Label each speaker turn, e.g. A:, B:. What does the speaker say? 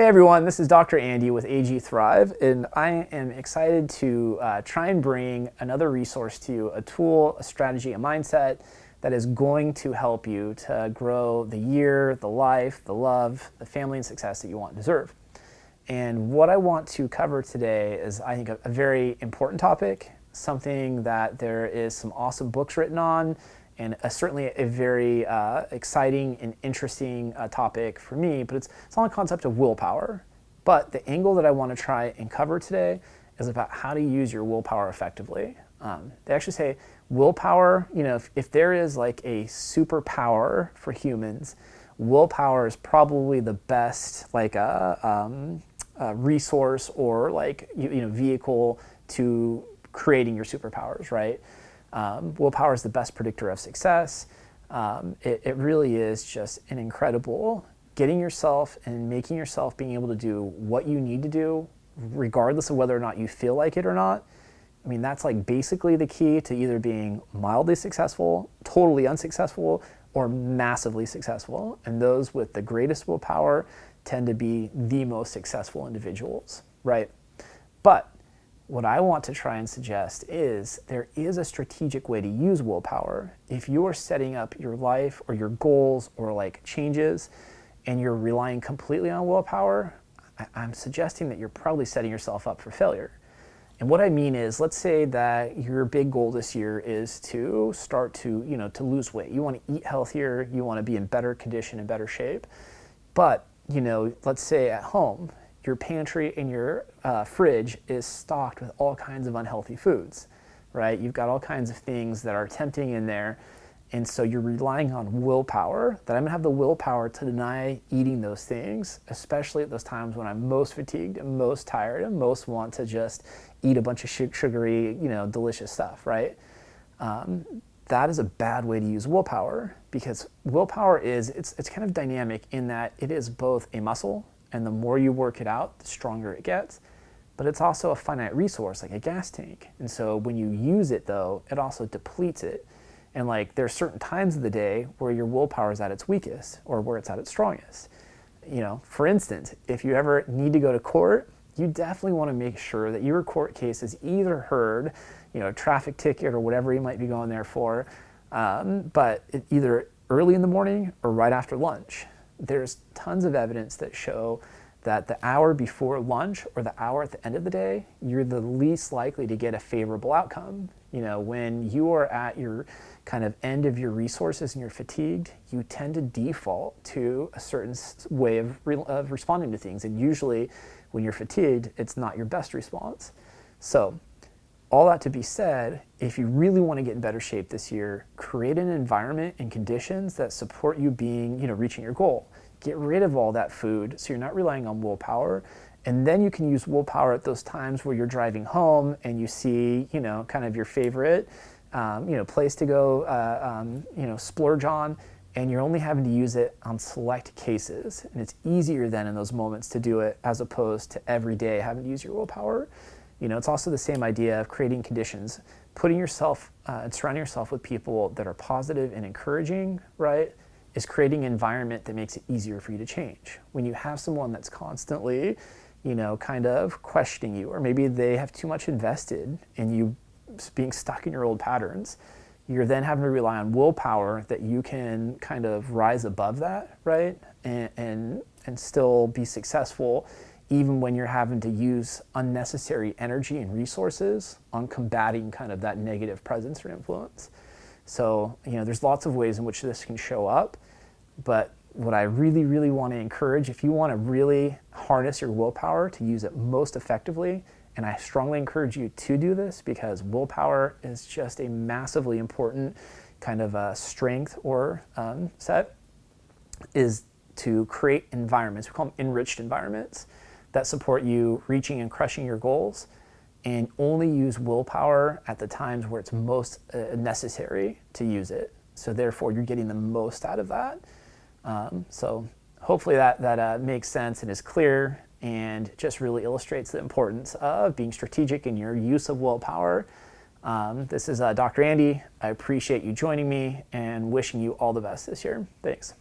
A: Hey everyone, this is Dr. Andy with AG Thrive, and I am excited to try and bring another resource to you, a tool, a strategy, a mindset that is going to help you to grow the year, the life, the love, the family and success that you want and deserve. And what I want to cover today is, I think, a very important topic, something that there is some awesome books written on, and certainly a very exciting and interesting topic for me, but it's on the concept of willpower. But the angle that I want to try and cover today is about how to use your willpower effectively. They actually say willpower, if there is like a superpower for humans, willpower is probably the best resource or vehicle to creating your superpowers, right? Willpower is the best predictor of success. It really is just an incredible getting yourself and making yourself being able to do what you need to do, regardless of whether or not you feel like it or not. I mean, that's like basically the key to either being mildly successful, totally unsuccessful, or massively successful. And those with the greatest willpower tend to be the most successful individuals, right? But what I want to try and suggest is there is a strategic way to use willpower. If you are setting up your life or your goals or like changes and you're relying completely on willpower, I'm suggesting that you're probably setting yourself up for failure. And what I mean is, let's say that your big goal this year is to start to lose weight. You want to eat healthier, you want to be in better condition and better shape. But, let's say at home, your pantry and your fridge is stocked with all kinds of unhealthy foods, right? You've got all kinds of things that are tempting in there. And so you're relying on willpower, that I'm gonna have the willpower to deny eating those things, especially at those times when I'm most fatigued and most tired and most want to just eat a bunch of sugary, delicious stuff, right? That is a bad way to use willpower, because willpower it's kind of dynamic in that it is both a muscle, and the more you work it out, the stronger it gets. But it's also a finite resource, like a gas tank. And so when you use it, though, it also depletes it. And there are certain times of the day where your willpower is at its weakest or where it's at its strongest. For instance, if you ever need to go to court, you definitely want to make sure that your court case is either heard, a traffic ticket or whatever you might be going there for, but either early in the morning or right after lunch. There's tons of evidence that show that the hour before lunch or the hour at the end of the day, you're the least likely to get a favorable outcome. When you are at your kind of end of your resources and you're fatigued, you tend to default to a certain way of responding to things. And usually when you're fatigued, it's not your best response. So all that to be said, if you really want to get in better shape this year, create an environment and conditions that support you reaching your goal. Get rid of all that food so you're not relying on willpower. And then you can use willpower at those times where you're driving home and you see, kind of your favorite, place to go, splurge on, and you're only having to use it on select cases. And it's easier then in those moments to do it as opposed to every day having to use your willpower. It's also the same idea of creating conditions, putting yourself and surrounding yourself with people that are positive and encouraging, right, is creating an environment that makes it easier for you to change. When you have someone that's constantly, kind of questioning you, or maybe they have too much invested in you being stuck in your old patterns, you're then having to rely on willpower that you can kind of rise above that, right, and still be successful, even when you're having to use unnecessary energy and resources on combating kind of that negative presence or influence. So, there's lots of ways in which this can show up, but what I really, really want to encourage, if you want to really harness your willpower to use it most effectively, and I strongly encourage you to do this because willpower is just a massively important kind of strength or set, is to create environments, we call them enriched environments, that support you reaching and crushing your goals, and only use willpower at the times where it's most necessary to use it. So therefore, you're getting the most out of that. So hopefully that makes sense and is clear and just really illustrates the importance of being strategic in your use of willpower. This is Dr. Andy. I appreciate you joining me and wishing you all the best this year. Thanks.